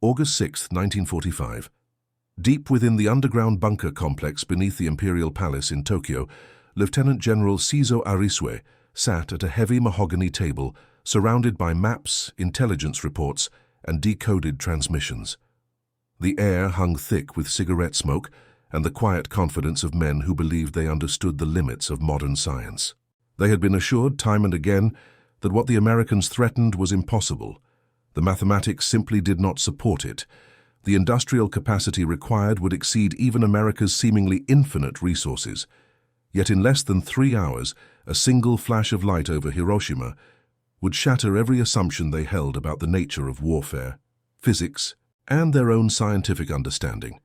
August 6, 1945. Deep within the underground bunker complex beneath the Imperial Palace in Tokyo, Lieutenant General Seizo Arisue sat at a heavy mahogany table surrounded by maps, intelligence reports, and decoded transmissions. The air hung thick with cigarette smoke and the quiet confidence of men who believed they understood the limits of modern science. They had been assured time and again that what the Americans threatened was impossible. The mathematics simply did not support it. The industrial capacity required would exceed even America's seemingly infinite resources. Yet in less than 3 hours, a single flash of light over Hiroshima would shatter every assumption they held about the nature of warfare, physics, and their own scientific understanding.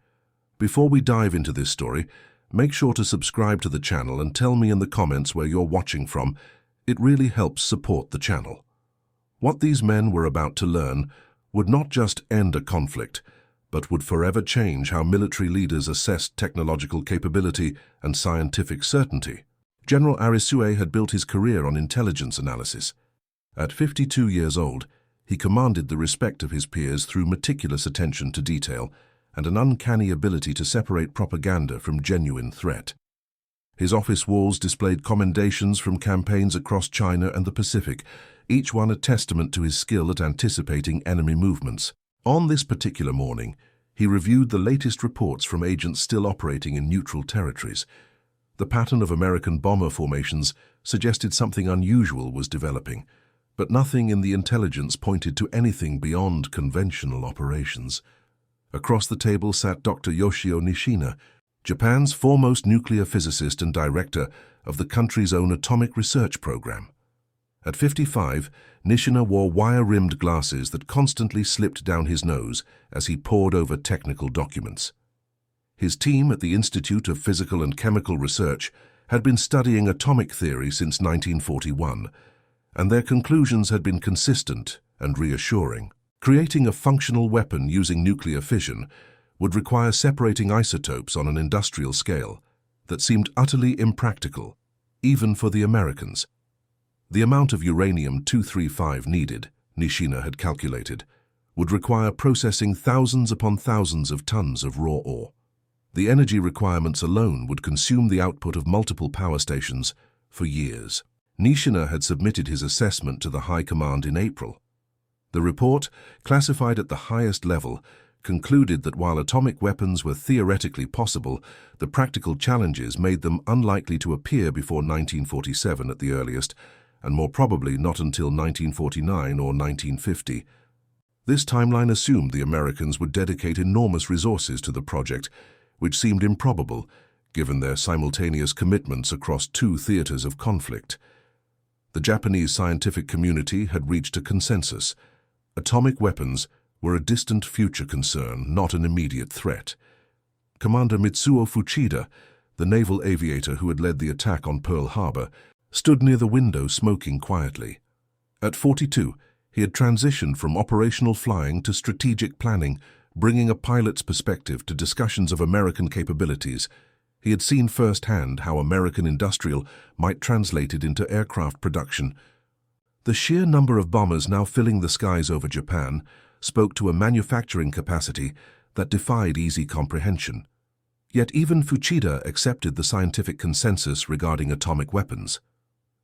Before we dive into this story, make sure to subscribe to the channel and tell me in the comments where you're watching from. It really helps support the channel. What these men were about to learn would not just end a conflict, but would forever change how military leaders assessed technological capability and scientific certainty. General Arisue had built his career on intelligence analysis. At 52 years old, he commanded the respect of his peers through meticulous attention to detail and an uncanny ability to separate propaganda from genuine threat. His office walls displayed commendations from campaigns across China and the Pacific, each one a testament to his skill at anticipating enemy movements. On this particular morning, he reviewed the latest reports from agents still operating in neutral territories. The pattern of American bomber formations suggested something unusual was developing, but nothing in the intelligence pointed to anything beyond conventional operations. Across the table sat Dr. Yoshio Nishina, Japan's foremost nuclear physicist and director of the country's own atomic research program. At 55, Nishina wore wire-rimmed glasses that constantly slipped down his nose as he pored over technical documents. His team at the Institute of Physical and Chemical Research had been studying atomic theory since 1941, and their conclusions had been consistent and reassuring. Creating a functional weapon using nuclear fission would require separating isotopes on an industrial scale that seemed utterly impractical, even for the Americans. The amount of uranium-235 needed, Nishina had calculated, would require processing thousands upon thousands of tons of raw ore. The energy requirements alone would consume the output of multiple power stations for years. Nishina had submitted his assessment to the High Command in April. The report, classified at the highest level, concluded that while atomic weapons were theoretically possible, the practical challenges made them unlikely to appear before 1947 at the earliest, and more probably not until 1949 or 1950. This timeline assumed the Americans would dedicate enormous resources to the project, which seemed improbable, given their simultaneous commitments across 2 theaters of conflict. The Japanese scientific community had reached a consensus. Atomic weapons were a distant future concern, not an immediate threat. Commander Mitsuo Fuchida, the naval aviator who had led the attack on Pearl Harbor, stood near the window smoking quietly. At 42, he had transitioned from operational flying to strategic planning, bringing a pilot's perspective to discussions of American capabilities. He had seen firsthand how American industrial might translate it into aircraft production. The sheer number of bombers now filling the skies over Japan spoke to a manufacturing capacity that defied easy comprehension. Yet even Fuchida accepted the scientific consensus regarding atomic weapons.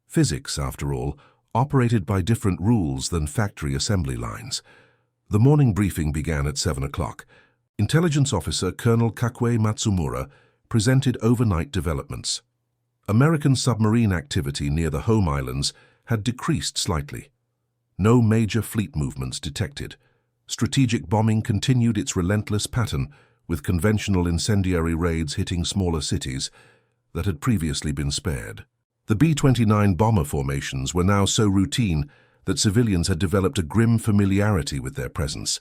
Physics, after all, operated by different rules than factory assembly lines. The morning briefing began at 7 o'clock. Intelligence Officer Colonel Kakue Matsumura presented overnight developments. American submarine activity near the home islands had decreased slightly. No major fleet movements detected. Strategic bombing continued its relentless pattern, with conventional incendiary raids hitting smaller cities that had previously been spared. The B-29 bomber formations were now so routine that civilians had developed a grim familiarity with their presence.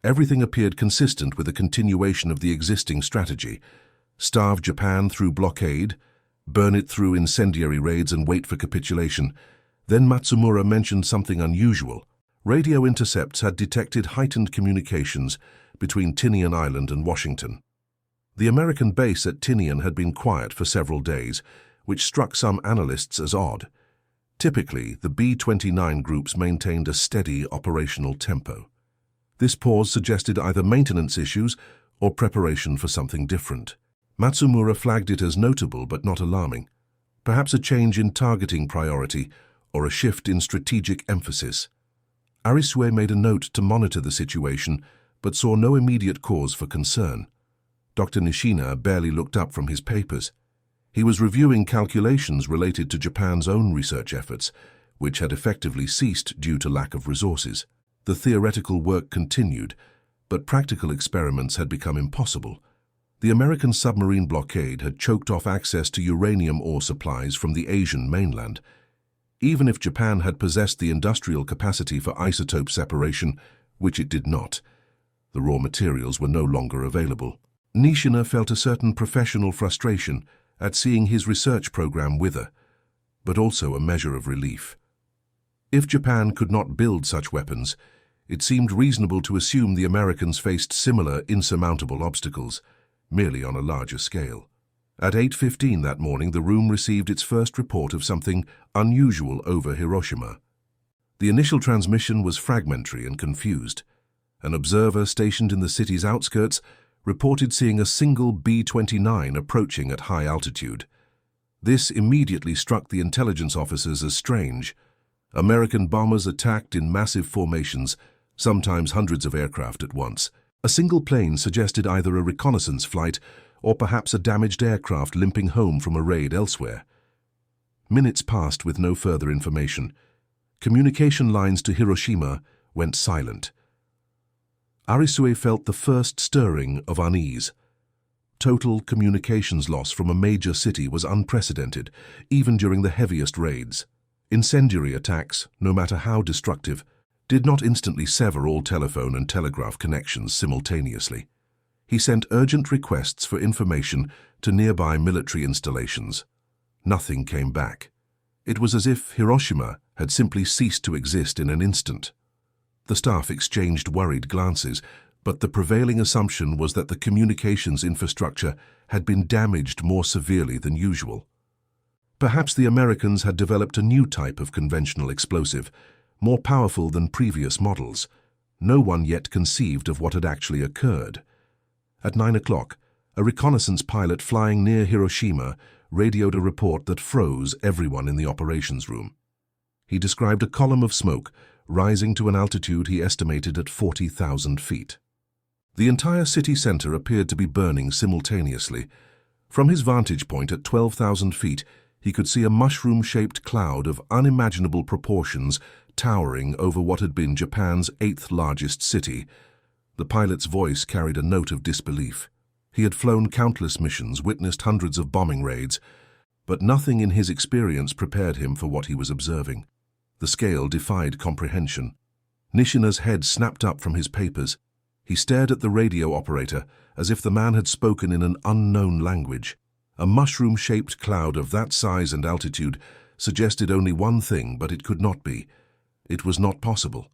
Everything appeared consistent with a continuation of the existing strategy: starve Japan through blockade, burn it through incendiary raids and wait for capitulation. Then Matsumura mentioned something unusual. Radio intercepts had detected heightened communications between Tinian Island and Washington. The American base at Tinian had been quiet for several days, which struck some analysts as odd. Typically, the B-29 groups maintained a steady operational tempo. This pause suggested either maintenance issues or preparation for something different. Matsumura flagged it as notable but not alarming. Perhaps a change in targeting priority or a shift in strategic emphasis. Arisue made a note to monitor the situation but saw no immediate cause for concern. Dr. Nishina barely looked up from his papers. He was reviewing calculations related to Japan's own research efforts, which had effectively ceased due to lack of resources. The theoretical work continued, but practical experiments had become impossible. The American submarine blockade had choked off access to uranium ore supplies from the Asian mainland. Even if Japan had possessed the industrial capacity for isotope separation, which it did not, the raw materials were no longer available. Nishina felt a certain professional frustration at seeing his research program wither, but also a measure of relief. If Japan could not build such weapons, it seemed reasonable to assume the Americans faced similar insurmountable obstacles, merely on a larger scale. At 8:15 that morning, the room received its first report of something unusual over Hiroshima. The initial transmission was fragmentary and confused. An observer stationed in the city's outskirts reported seeing a single B-29 approaching at high altitude. This immediately struck the intelligence officers as strange. American bombers attacked in massive formations, sometimes hundreds of aircraft at once. A single plane suggested either a reconnaissance flight or perhaps a damaged aircraft limping home from a raid elsewhere. Minutes passed with no further information. Communication lines to Hiroshima went silent. Arisue felt the first stirring of unease. Total communications loss from a major city was unprecedented, even during the heaviest raids. Incendiary attacks, no matter how destructive, did not instantly sever all telephone and telegraph connections simultaneously. He sent urgent requests for information to nearby military installations. Nothing came back. It was as if Hiroshima had simply ceased to exist in an instant. The staff exchanged worried glances, but the prevailing assumption was that the communications infrastructure had been damaged more severely than usual. Perhaps the Americans had developed a new type of conventional explosive, more powerful than previous models. No one yet conceived of what had actually occurred. At 9 o'clock, a reconnaissance pilot flying near Hiroshima radioed a report that froze everyone in the operations room. He described a column of smoke rising to an altitude he estimated at 40,000 feet. The entire city center appeared to be burning simultaneously. From his vantage point at 12,000 feet, he could see a mushroom-shaped cloud of unimaginable proportions towering over what had been Japan's 8th largest city. The pilot's voice carried a note of disbelief. He had flown countless missions, witnessed hundreds of bombing raids, but nothing in his experience prepared him for what he was observing. The scale defied comprehension. Nishina's head snapped up from his papers. He stared at the radio operator as if the man had spoken in an unknown language. A mushroom-shaped cloud of that size and altitude suggested only one thing, but it could not be. It was not possible.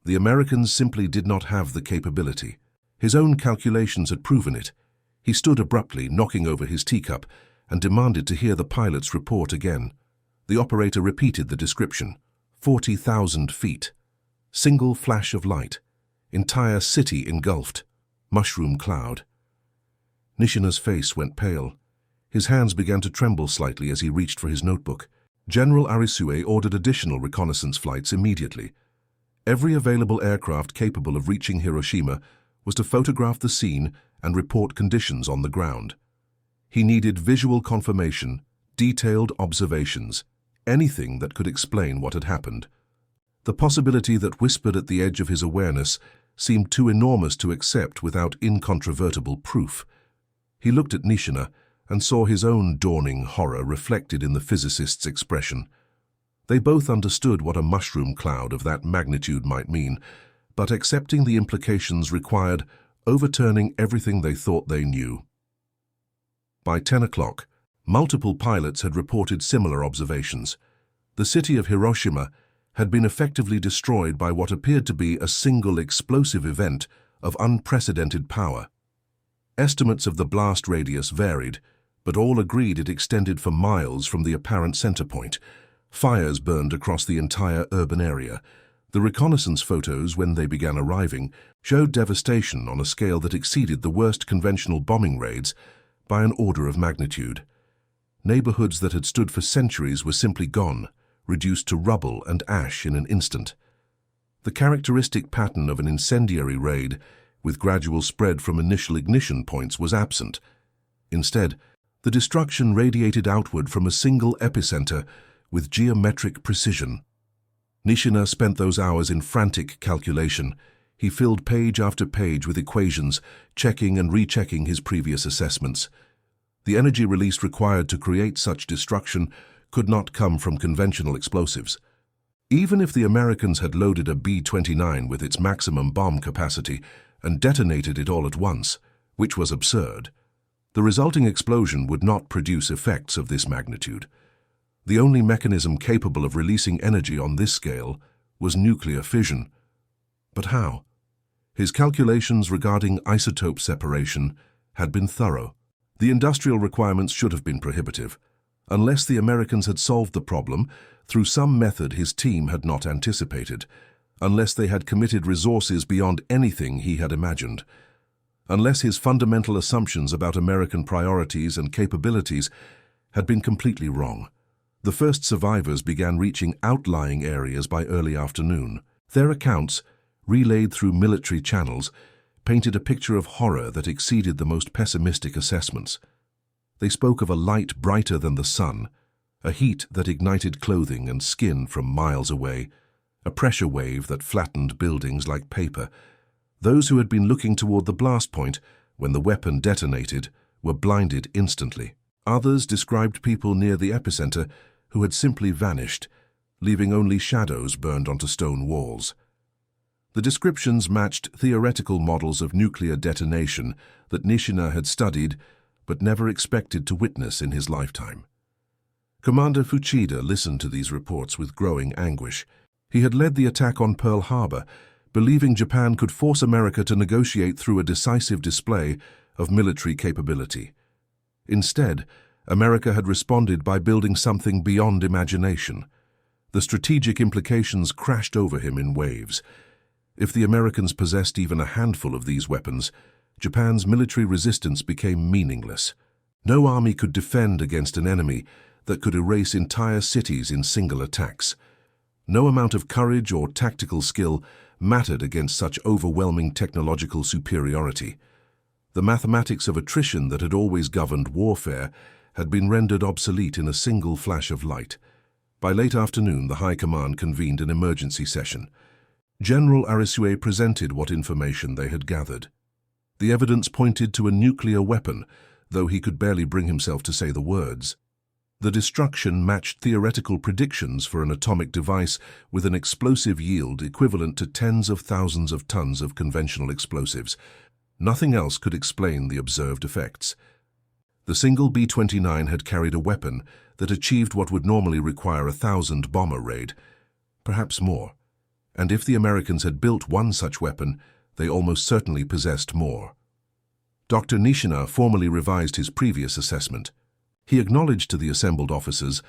The Americans simply did not have the capability. His own calculations had proven it. He stood abruptly, knocking over his teacup, and demanded to hear the pilot's report again. The operator repeated the description. 40,000 feet. Single flash of light. Entire city engulfed. Mushroom cloud. Nishina's face went pale. His hands began to tremble slightly as he reached for his notebook. General Arisue ordered additional reconnaissance flights immediately. Every available aircraft capable of reaching Hiroshima was to photograph the scene and report conditions on the ground. He needed visual confirmation, detailed observations, anything that could explain what had happened. The possibility that whispered at the edge of his awareness seemed too enormous to accept without incontrovertible proof. He looked at Nishina and saw his own dawning horror reflected in the physicist's expression. They both understood what a mushroom cloud of that magnitude might mean, but accepting the implications required overturning everything they thought they knew. By 10 o'clock, multiple pilots had reported similar observations. The city of Hiroshima had been effectively destroyed by what appeared to be a single explosive event of unprecedented power. Estimates of the blast radius varied, but all agreed it extended for miles from the apparent center point. Fires burned across the entire urban area. The reconnaissance photos, when they began arriving, showed devastation on a scale that exceeded the worst conventional bombing raids by an order of magnitude. Neighborhoods that had stood for centuries were simply gone, reduced to rubble and ash in an instant. The characteristic pattern of an incendiary raid, with gradual spread from initial ignition points, was absent. Instead, the destruction radiated outward from a single epicenter with geometric precision. Nishina spent those hours in frantic calculation. He filled page after page with equations, checking and rechecking his previous assessments. The energy release required to create such destruction could not come from conventional explosives. Even if the Americans had loaded a B-29 with its maximum bomb capacity and detonated it all at once, which was absurd, the resulting explosion would not produce effects of this magnitude. The only mechanism capable of releasing energy on this scale was nuclear fission. But how? His calculations regarding isotope separation had been thorough. The industrial requirements should have been prohibitive, unless the Americans had solved the problem through some method his team had not anticipated, unless they had committed resources beyond anything he had imagined, unless his fundamental assumptions about American priorities and capabilities had been completely wrong. The first survivors began reaching outlying areas by early afternoon. Their accounts, relayed through military channels, painted a picture of horror that exceeded the most pessimistic assessments. They spoke of a light brighter than the sun, a heat that ignited clothing and skin from miles away, a pressure wave that flattened buildings like paper. Those who had been looking toward the blast point when the weapon detonated were blinded instantly. Others described people near the epicenter who had simply vanished, leaving only shadows burned onto stone walls. The descriptions matched theoretical models of nuclear detonation that Nishina had studied but never expected to witness in his lifetime. Commander Fuchida listened to these reports with growing anguish. He had led the attack on Pearl Harbor, believing Japan could force America to negotiate through a decisive display of military capability. Instead, America had responded by building something beyond imagination. The strategic implications crashed over him in waves. If the Americans possessed even a handful of these weapons, Japan's military resistance became meaningless. No army could defend against an enemy that could erase entire cities in single attacks. No amount of courage or tactical skill mattered against such overwhelming technological superiority. The mathematics of attrition that had always governed warfare had been rendered obsolete in a single flash of light. By late afternoon, the High Command convened an emergency session. General Arisue presented what information they had gathered. The evidence pointed to a nuclear weapon, though he could barely bring himself to say the words. The destruction matched theoretical predictions for an atomic device with an explosive yield equivalent to tens of thousands of tons of conventional explosives. Nothing else could explain the observed effects. The single B-29 had carried a weapon that achieved what would normally require 1,000 bomber raid, perhaps more. And if the Americans had built one such weapon, they almost certainly possessed more. Dr. Nishina formally revised his previous assessment. He acknowledged to the assembled officers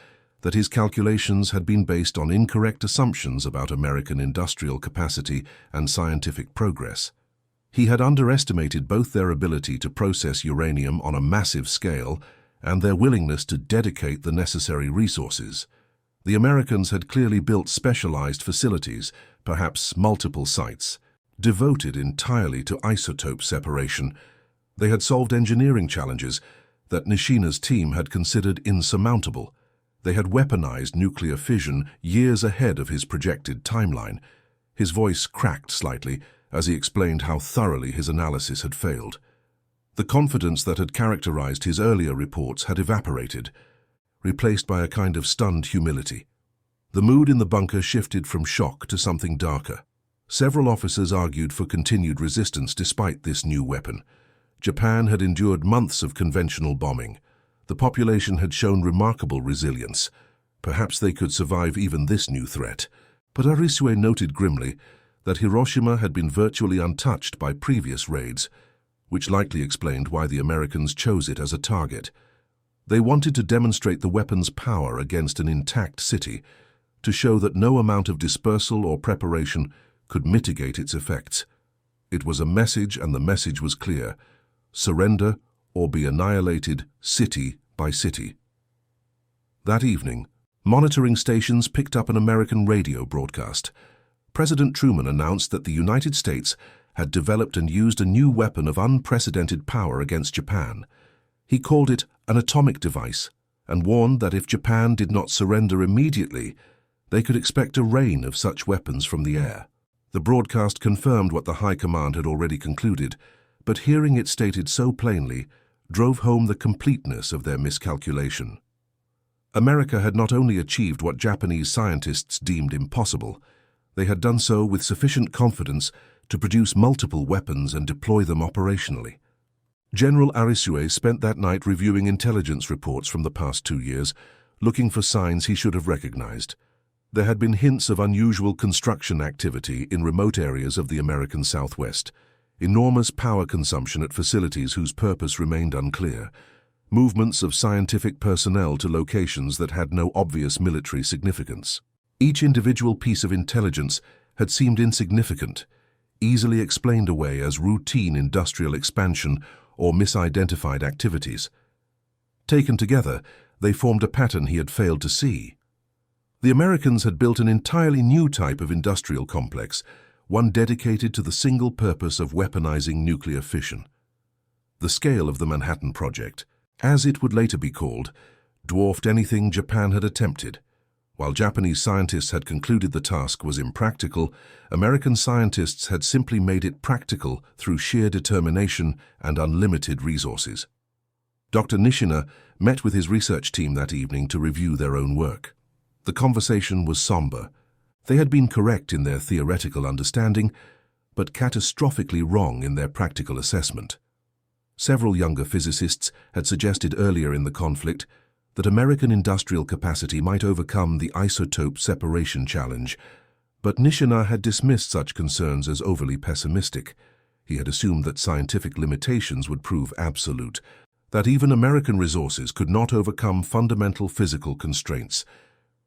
that his calculations had been based on incorrect assumptions about American industrial capacity and scientific progress. He had underestimated both their ability to process uranium on a massive scale and their willingness to dedicate the necessary resources. The Americans had clearly built specialized facilities, perhaps multiple sites, devoted entirely to isotope separation. They had solved engineering challenges that Nishina's team had considered insurmountable. They had weaponized nuclear fission years ahead of his projected timeline. His voice cracked slightly as he explained how thoroughly his analysis had failed. The confidence that had characterized his earlier reports had evaporated, replaced by a kind of stunned humility. The mood in the bunker shifted from shock to something darker. Several officers argued for continued resistance despite this new weapon. Japan had endured months of conventional bombing. The population had shown remarkable resilience. Perhaps they could survive even this new threat. But Arisue noted grimly that Hiroshima had been virtually untouched by previous raids, which likely explained why the Americans chose it as a target. They wanted to demonstrate the weapon's power against an intact city, to show that no amount of dispersal or preparation could mitigate its effects. It was a message, and the message was clear: surrender or be annihilated city by city. That evening, monitoring stations picked up an American radio broadcast. President Truman announced that the United States had developed and used a new weapon of unprecedented power against Japan. He called it an atomic device and warned that if Japan did not surrender immediately, they could expect a rain of such weapons from the air. The broadcast confirmed what the High Command had already concluded, but hearing it stated so plainly drove home the completeness of their miscalculation. America had not only achieved what Japanese scientists deemed impossible, they had done so with sufficient confidence to produce multiple weapons and deploy them operationally. General Arisue spent that night reviewing intelligence reports from the past 2 years, looking for signs he should have recognized. There had been hints of unusual construction activity in remote areas of the American Southwest, enormous power consumption at facilities whose purpose remained unclear, movements of scientific personnel to locations that had no obvious military significance. Each individual piece of intelligence had seemed insignificant, easily explained away as routine industrial expansion or misidentified activities. Taken together, they formed a pattern he had failed to see. The Americans had built an entirely new type of industrial complex, one dedicated to the single purpose of weaponizing nuclear fission. The scale of the Manhattan Project, as it would later be called, dwarfed anything Japan had attempted. While Japanese scientists had concluded the task was impractical, American scientists had simply made it practical through sheer determination and unlimited resources. Dr. Nishina met with his research team that evening to review their own work. The conversation was somber. They had been correct in their theoretical understanding, but catastrophically wrong in their practical assessment. Several younger physicists had suggested earlier in the conflict that American industrial capacity might overcome the isotope separation challenge, but Nishina had dismissed such concerns as overly pessimistic. He had assumed that scientific limitations would prove absolute, that even American resources could not overcome fundamental physical constraints.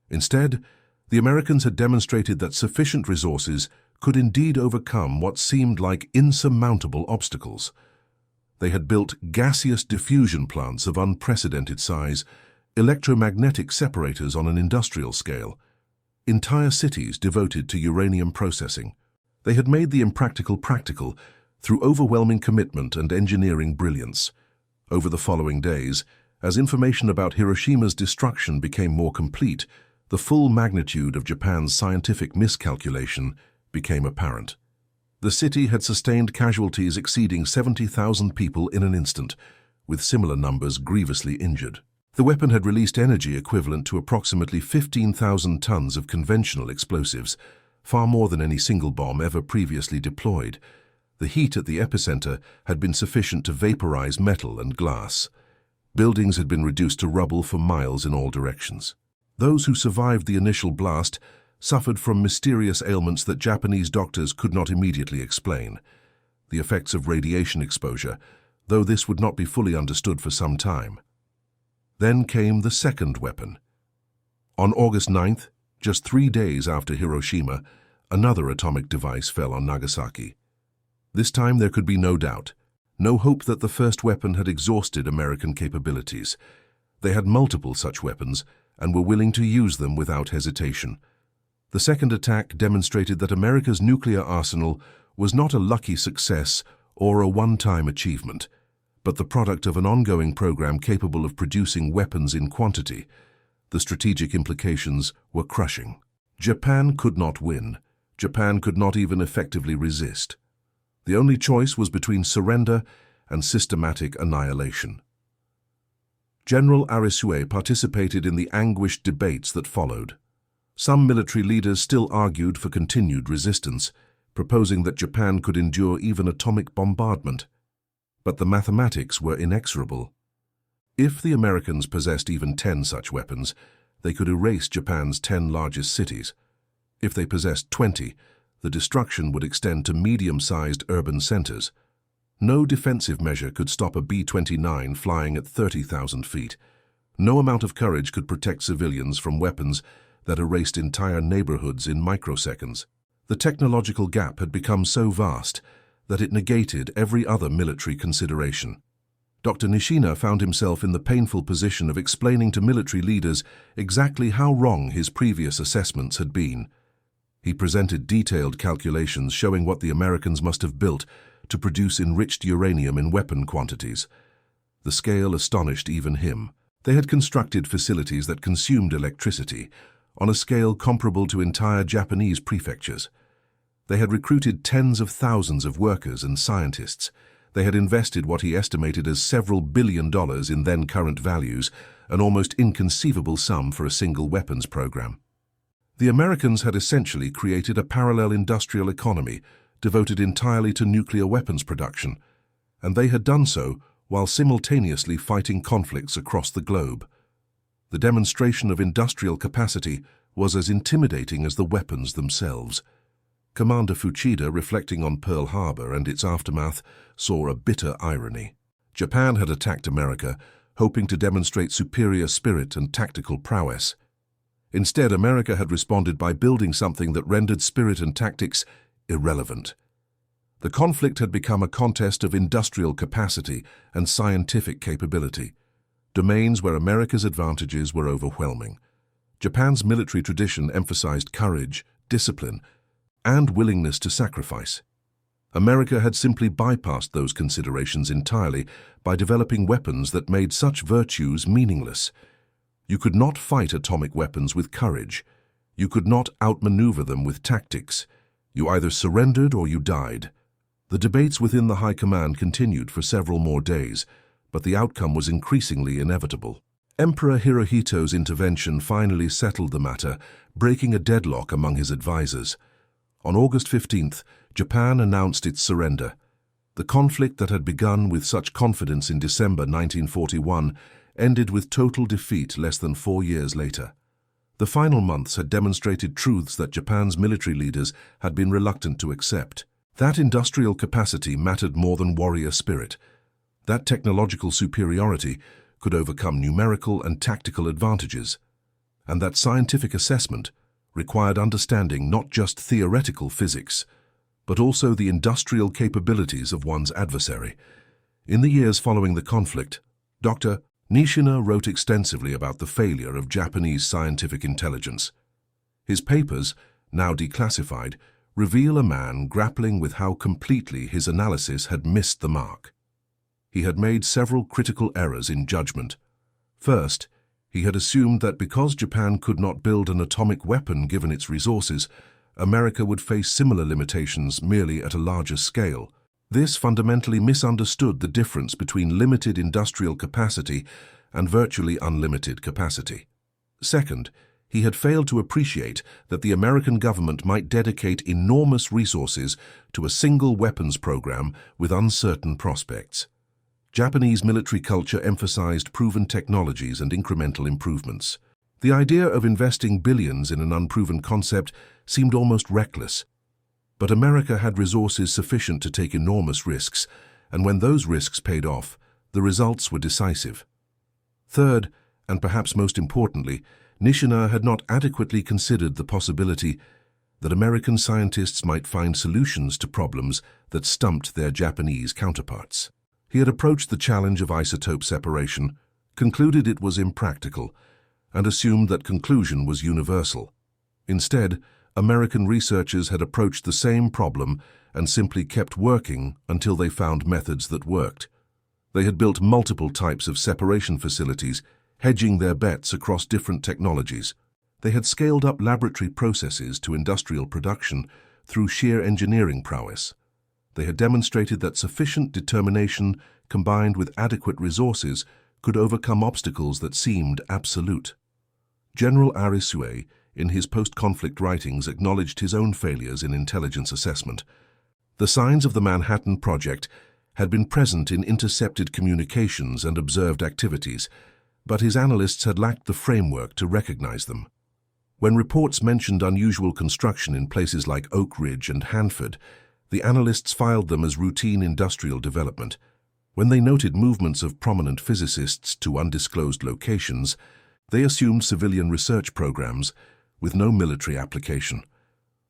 Instead, the Americans had demonstrated that sufficient resources could indeed overcome what seemed like insurmountable obstacles. They had built gaseous diffusion plants of unprecedented size, electromagnetic separators on an industrial scale, entire cities devoted to uranium processing. They had made the impractical practical through overwhelming commitment and engineering brilliance. Over the following days, as information about Hiroshima's destruction became more complete, the full magnitude of Japan's scientific miscalculation became apparent. The city had sustained casualties exceeding 70,000 people in an instant, with similar numbers grievously injured. The weapon had released energy equivalent to approximately 15,000 tons of conventional explosives, far more than any single bomb ever previously deployed. The heat at the epicenter had been sufficient to vaporize metal and glass. Buildings had been reduced to rubble for miles in all directions. Those who survived the initial blast suffered from mysterious ailments that Japanese doctors could not immediately explain. The effects of radiation exposure, though this would not be fully understood for some time. Then came the second weapon. On August 9th, just 3 days after Hiroshima, another atomic device fell on Nagasaki. This time there could be no doubt, no hope that the first weapon had exhausted American capabilities. They had multiple such weapons and were willing to use them without hesitation. The second attack demonstrated that America's nuclear arsenal was not a lucky success or a one-time achievement, but the product of an ongoing program capable of producing weapons in quantity. The strategic implications were crushing. Japan could not win. Japan could not even effectively resist. The only choice was between surrender and systematic annihilation. General Arisue participated in the anguished debates that followed. Some military leaders still argued for continued resistance, proposing that Japan could endure even atomic bombardment. But the mathematics were inexorable. If the Americans possessed even 10 such weapons, they could erase Japan's 10 largest cities. If they possessed 20, the destruction would extend to medium-sized urban centers. No defensive measure could stop a B-29 flying at 30,000 feet. No amount of courage could protect civilians from weapons that erased entire neighborhoods in microseconds. The technological gap had become so vast that it negated every other military consideration. Dr. Nishina found himself in the painful position of explaining to military leaders exactly how wrong his previous assessments had been. He presented detailed calculations showing what the Americans must have built to produce enriched uranium in weapon quantities. The scale astonished even him. They had constructed facilities that consumed electricity on a scale comparable to entire Japanese prefectures. They had recruited tens of thousands of workers and scientists. They had invested what he estimated as several $billion in then-current values, an almost inconceivable sum for a single weapons program. The Americans had essentially created a parallel industrial economy devoted entirely to nuclear weapons production, and they had done so while simultaneously fighting conflicts across the globe. The demonstration of industrial capacity was as intimidating as the weapons themselves. Commander Fuchida, reflecting on Pearl Harbor and its aftermath, saw a bitter irony. Japan had attacked America, hoping to demonstrate superior spirit and tactical prowess. Instead, America had responded by building something that rendered spirit and tactics irrelevant. The conflict had become a contest of industrial capacity and scientific capability, domains where America's advantages were overwhelming. Japan's military tradition emphasized courage, discipline, and willingness to sacrifice. America had simply bypassed those considerations entirely by developing weapons that made such virtues meaningless. You could not fight atomic weapons with courage. You could not outmaneuver them with tactics. You either surrendered or you died. The debates within the High Command continued for several more days, but the outcome was increasingly inevitable. Emperor Hirohito's intervention finally settled the matter, breaking a deadlock among his advisors. On August 15th, Japan announced its surrender. The conflict that had begun with such confidence in December 1941 ended with total defeat less than 4 years later. The final months had demonstrated truths that Japan's military leaders had been reluctant to accept. That industrial capacity mattered more than warrior spirit. That technological superiority could overcome numerical and tactical advantages. And that scientific assessment required understanding not just theoretical physics, but also the industrial capabilities of one's adversary. In the years following the conflict, Dr. Nishina wrote extensively about the failure of Japanese scientific intelligence. His papers, now declassified, reveal a man grappling with how completely his analysis had missed the mark. He had made several critical errors in judgment. First, he had assumed that because Japan could not build an atomic weapon given its resources, America would face similar limitations merely at a larger scale. This fundamentally misunderstood the difference between limited industrial capacity and virtually unlimited capacity. Second, he had failed to appreciate that the American government might dedicate enormous resources to a single weapons program with uncertain prospects. Japanese military culture emphasized proven technologies and incremental improvements. The idea of investing billions in an unproven concept seemed almost reckless. But America had resources sufficient to take enormous risks, and when those risks paid off, the results were decisive. Third, and perhaps most importantly, Nishina had not adequately considered the possibility that American scientists might find solutions to problems that stumped their Japanese counterparts. He had approached the challenge of isotope separation, concluded it was impractical, and assumed that conclusion was universal. Instead, American researchers had approached the same problem and simply kept working until they found methods that worked. They had built multiple types of separation facilities, hedging their bets across different technologies. They had scaled up laboratory processes to industrial production through sheer engineering prowess. They had demonstrated that sufficient determination combined with adequate resources could overcome obstacles that seemed absolute. General Arisue, in his post-conflict writings, acknowledged his own failures in intelligence assessment. The signs of the Manhattan Project had been present in intercepted communications and observed activities, but his analysts had lacked the framework to recognize them. When reports mentioned unusual construction in places like Oak Ridge and Hanford, the analysts filed them as routine industrial development. When they noted movements of prominent physicists to undisclosed locations, they assumed civilian research programs with no military application.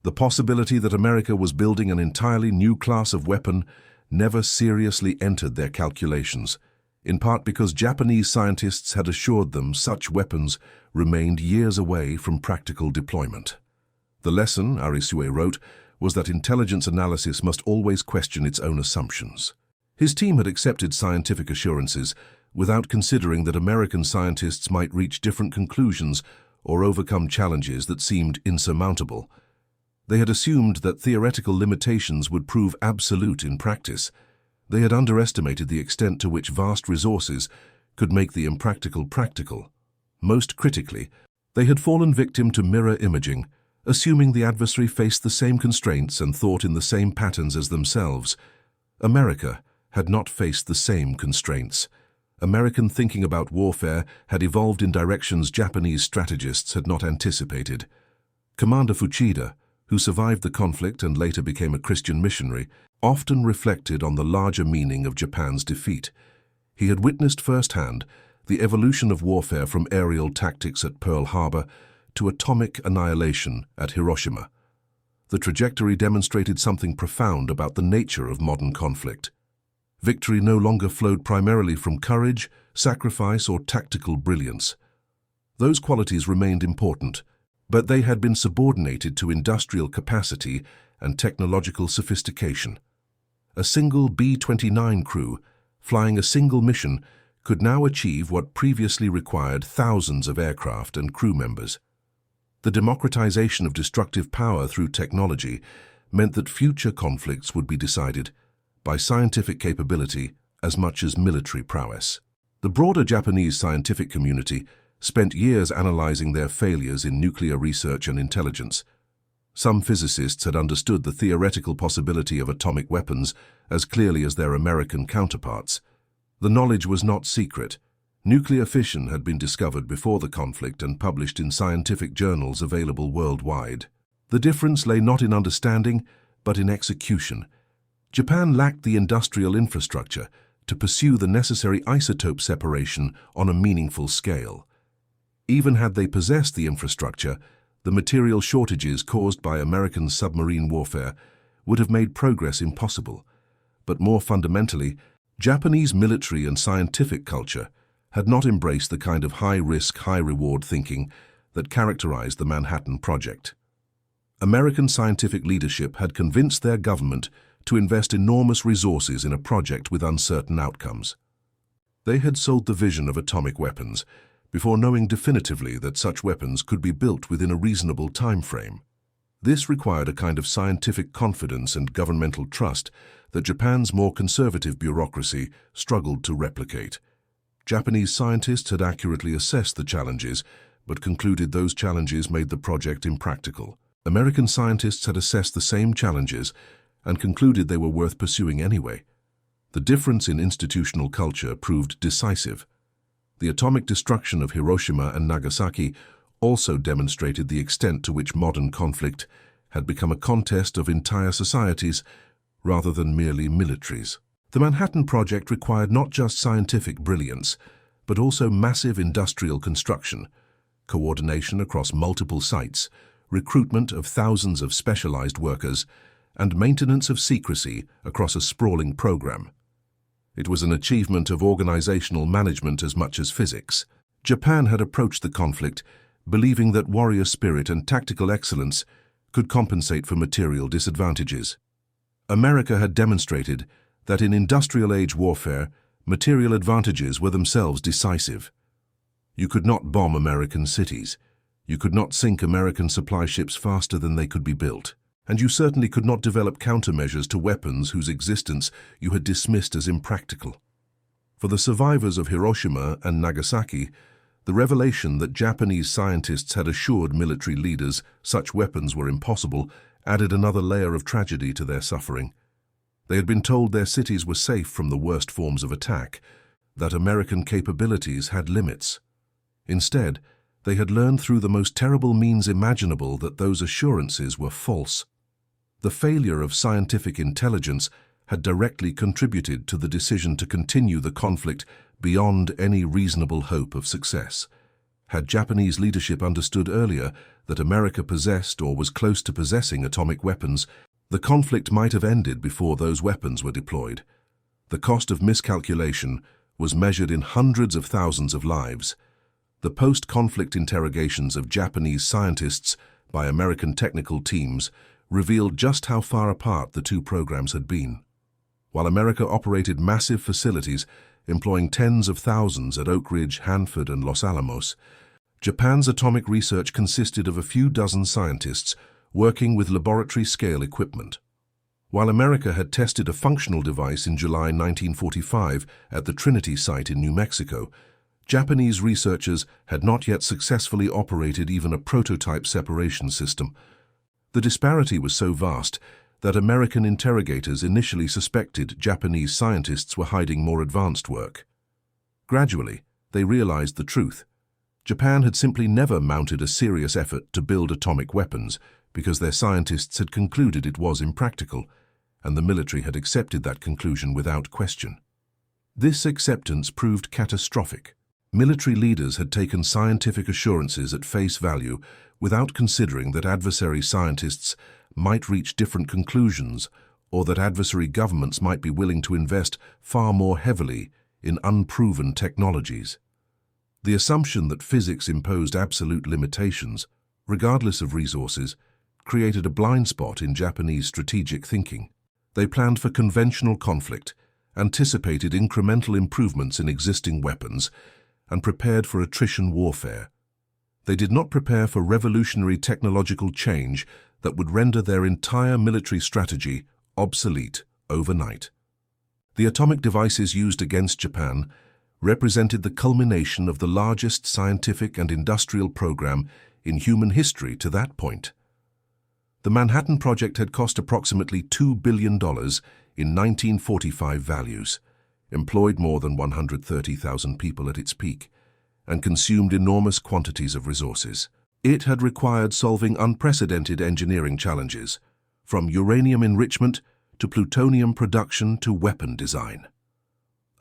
The possibility that America was building an entirely new class of weapon never seriously entered their calculations, in part because Japanese scientists had assured them such weapons remained years away from practical deployment. The lesson, Arisue wrote, was that intelligence analysis must always question its own assumptions. His team had accepted scientific assurances without considering that American scientists might reach different conclusions or overcome challenges that seemed insurmountable. They had assumed that theoretical limitations would prove absolute in practice. They had underestimated the extent to which vast resources could make the impractical practical. Most critically, they had fallen victim to mirror imaging, assuming the adversary faced the same constraints and thought in the same patterns as themselves. America had not faced the same constraints. American thinking about warfare had evolved in directions Japanese strategists had not anticipated. Commander Fuchida, who survived the conflict and later became a Christian missionary, often reflected on the larger meaning of Japan's defeat. He had witnessed firsthand the evolution of warfare from aerial tactics at Pearl Harbor to atomic annihilation at Hiroshima. The trajectory demonstrated something profound about the nature of modern conflict. Victory no longer flowed primarily from courage, sacrifice, or tactical brilliance. Those qualities remained important, but they had been subordinated to industrial capacity and technological sophistication. A single B-29 crew, flying a single mission, could now achieve what previously required thousands of aircraft and crew members. The democratization of destructive power through technology meant that future conflicts would be decided by scientific capability as much as military prowess. The broader Japanese scientific community spent years analyzing their failures in nuclear research and intelligence. Some physicists had understood the theoretical possibility of atomic weapons as clearly as their American counterparts. The knowledge was not secret. Nuclear fission had been discovered before the conflict and published in scientific journals available worldwide. The difference lay not in understanding, but in execution. Japan lacked the industrial infrastructure to pursue the necessary isotope separation on a meaningful scale. Even had they possessed the infrastructure, the material shortages caused by American submarine warfare would have made progress impossible. But more fundamentally, Japanese military and scientific culture had not embraced the kind of high-risk, high-reward thinking that characterized the Manhattan Project. American scientific leadership had convinced their government to invest enormous resources in a project with uncertain outcomes. They had sold the vision of atomic weapons before knowing definitively that such weapons could be built within a reasonable time frame. This required a kind of scientific confidence and governmental trust that Japan's more conservative bureaucracy struggled to replicate. Japanese scientists had accurately assessed the challenges, but concluded those challenges made the project impractical. American scientists had assessed the same challenges and concluded they were worth pursuing anyway. The difference in institutional culture proved decisive. The atomic destruction of Hiroshima and Nagasaki also demonstrated the extent to which modern conflict had become a contest of entire societies rather than merely militaries. The Manhattan Project required not just scientific brilliance, but also massive industrial construction, coordination across multiple sites, recruitment of thousands of specialized workers, and maintenance of secrecy across a sprawling program. It was an achievement of organizational management as much as physics. Japan had approached the conflict believing that warrior spirit and tactical excellence could compensate for material disadvantages. America had demonstrated that in industrial-age warfare, material advantages were themselves decisive. You could not bomb American cities. You could not sink American supply ships faster than they could be built. And you certainly could not develop countermeasures to weapons whose existence you had dismissed as impractical. For the survivors of Hiroshima and Nagasaki, the revelation that Japanese scientists had assured military leaders such weapons were impossible added another layer of tragedy to their suffering. They had been told their cities were safe from the worst forms of attack, that American capabilities had limits. Instead, they had learned through the most terrible means imaginable that those assurances were false. The failure of scientific intelligence had directly contributed to the decision to continue the conflict beyond any reasonable hope of success. Had Japanese leadership understood earlier that America possessed or was close to possessing atomic weapons, the conflict might have ended before those weapons were deployed. The cost of miscalculation was measured in hundreds of thousands of lives. The post-conflict interrogations of Japanese scientists by American technical teams revealed just how far apart the two programs had been. While America operated massive facilities employing tens of thousands at Oak Ridge, Hanford, and Los Alamos, Japan's atomic research consisted of a few dozen scientists working with laboratory-scale equipment. While America had tested a functional device in July 1945 at the Trinity site in New Mexico, Japanese researchers had not yet successfully operated even a prototype separation system. The disparity was so vast that American interrogators initially suspected Japanese scientists were hiding more advanced work. Gradually, they realized the truth. Japan had simply never mounted a serious effort to build atomic weapons because their scientists had concluded it was impractical, and the military had accepted that conclusion without question. This acceptance proved catastrophic. Military leaders had taken scientific assurances at face value without considering that adversary scientists might reach different conclusions or that adversary governments might be willing to invest far more heavily in unproven technologies. The assumption that physics imposed absolute limitations, regardless of resources, created a blind spot in Japanese strategic thinking. They planned for conventional conflict, anticipated incremental improvements in existing weapons, and prepared for attrition warfare. They did not prepare for revolutionary technological change that would render their entire military strategy obsolete overnight. The atomic devices used against Japan represented the culmination of the largest scientific and industrial program in human history to that point. The Manhattan Project had cost approximately $2 billion in 1945 values, employed more than 130,000 people at its peak, and consumed enormous quantities of resources. It had required solving unprecedented engineering challenges, from uranium enrichment to plutonium production to weapon design.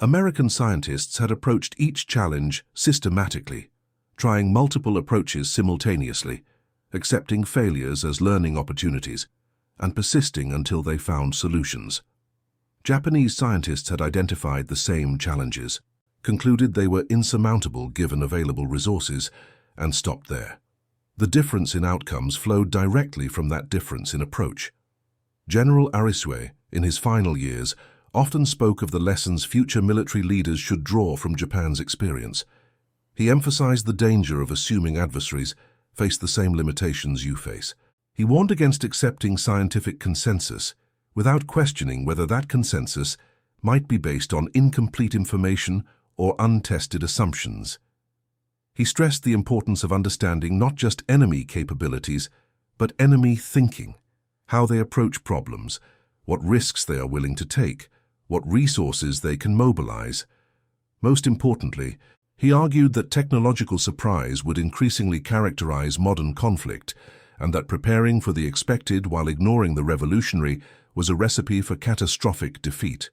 American scientists had approached each challenge systematically, trying multiple approaches simultaneously, accepting failures as learning opportunities, and persisting until they found solutions. Japanese scientists had identified the same challenges, concluded they were insurmountable given available resources, and stopped there. The difference in outcomes flowed directly from that difference in approach. General Arisue, in his final years, often spoke of the lessons future military leaders should draw from Japan's experience. He emphasized the danger of assuming adversaries face the same limitations you face. He warned against accepting scientific consensus without questioning whether that consensus might be based on incomplete information or untested assumptions. He stressed the importance of understanding not just enemy capabilities, but enemy thinking, how they approach problems, what risks they are willing to take, what resources they can mobilize. Most importantly, he argued that technological surprise would increasingly characterize modern conflict, and that preparing for the expected while ignoring the revolutionary was a recipe for catastrophic defeat.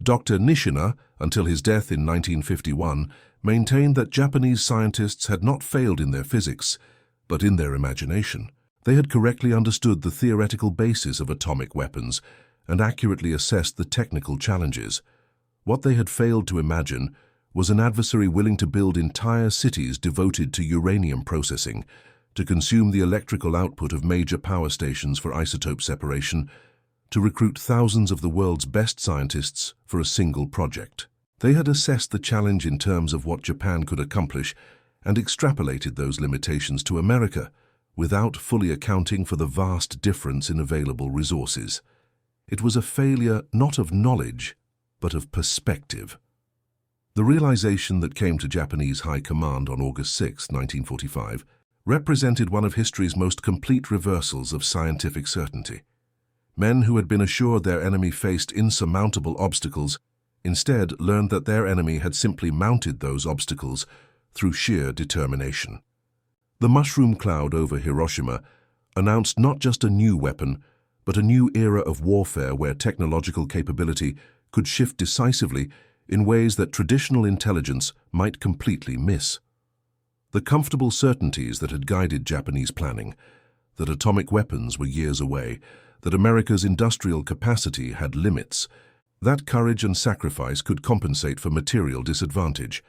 Dr. Nishina, until his death in 1951, maintained that Japanese scientists had not failed in their physics, but in their imagination. They had correctly understood the theoretical basis of atomic weapons and accurately assessed the technical challenges. What they had failed to imagine was an adversary willing to build entire cities devoted to uranium processing, to consume the electrical output of major power stations for isotope separation, to recruit thousands of the world's best scientists for a single project. They had assessed the challenge in terms of what Japan could accomplish and extrapolated those limitations to America, without fully accounting for the vast difference in available resources. It was a failure not of knowledge, but of perspective. The realization that came to Japanese High Command on August 6, 1945, represented one of history's most complete reversals of scientific certainty. Men who had been assured their enemy faced insurmountable obstacles instead learned that their enemy had simply mounted those obstacles through sheer determination. The mushroom cloud over Hiroshima announced not just a new weapon, but a new era of warfare where technological capability could shift decisively in ways that traditional intelligence might completely miss. The comfortable certainties that had guided Japanese planning, that atomic weapons were years away, that America's industrial capacity had limits, that courage and sacrifice could compensate for material disadvantage,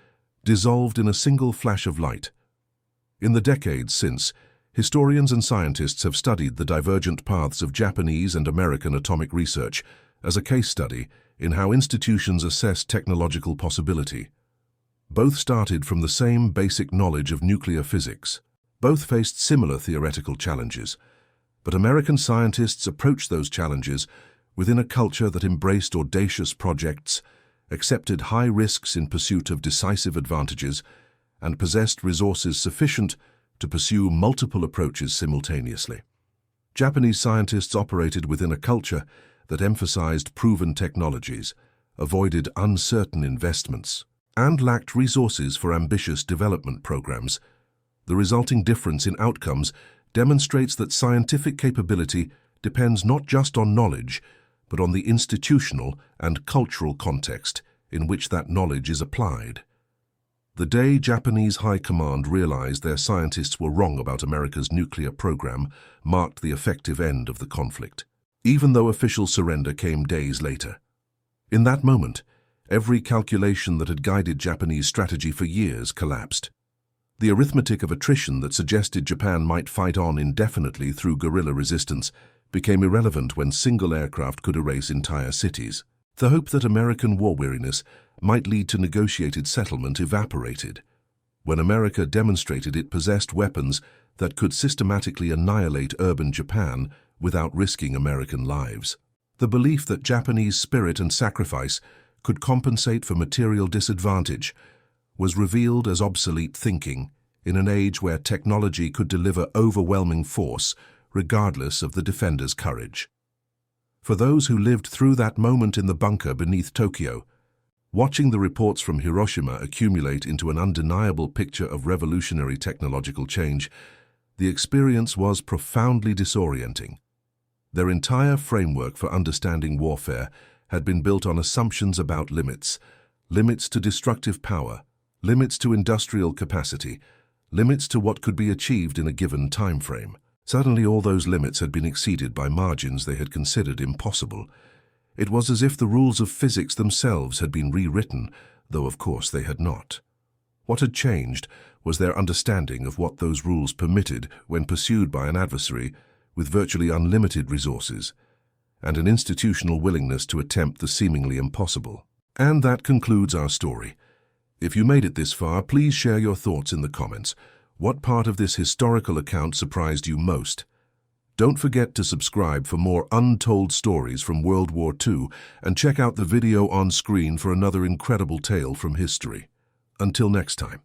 dissolved in a single flash of light. In the decades since, historians and scientists have studied the divergent paths of Japanese and American atomic research as a case study in how institutions assess technological possibility. Both started from the same basic knowledge of nuclear physics. Both faced similar theoretical challenges, but American scientists approached those challenges within a culture that embraced audacious projects, accepted high risks in pursuit of decisive advantages, and possessed resources sufficient to pursue multiple approaches simultaneously. Japanese scientists operated within a culture that emphasized proven technologies, avoided uncertain investments, and lacked resources for ambitious development programs. The resulting difference in outcomes demonstrates that scientific capability depends not just on knowledge, but on the institutional and cultural context in which that knowledge is applied. The day Japanese High Command realized their scientists were wrong about America's nuclear program marked the effective end of the conflict, even though official surrender came days later. In that moment, every calculation that had guided Japanese strategy for years collapsed. The arithmetic of attrition that suggested Japan might fight on indefinitely through guerrilla resistance became irrelevant when single aircraft could erase entire cities. The hope that American war weariness might lead to negotiated settlement evaporated when America demonstrated it possessed weapons that could systematically annihilate urban Japan without risking American lives. The belief that Japanese spirit and sacrifice could compensate for material disadvantage was revealed as obsolete thinking in an age where technology could deliver overwhelming force regardless of the defender's courage. For those who lived through that moment in the bunker beneath Tokyo, watching the reports from Hiroshima accumulate into an undeniable picture of revolutionary technological change, the experience was profoundly disorienting. Their entire framework for understanding warfare had been built on assumptions about limits to destructive power, limits to industrial capacity, limits to what could be achieved in a given time frame. Suddenly all those limits had been exceeded by margins they had considered impossible. It was as if the rules of physics themselves had been rewritten, though of course they had not. What had changed was their understanding of what those rules permitted when pursued by an adversary with virtually unlimited resources, and an institutional willingness to attempt the seemingly impossible. And that concludes our story. If you made it this far, please share your thoughts in the comments. What part of this historical account surprised you most? Don't forget to subscribe for more untold stories from World War II and check out the video on screen for another incredible tale from history. Until next time.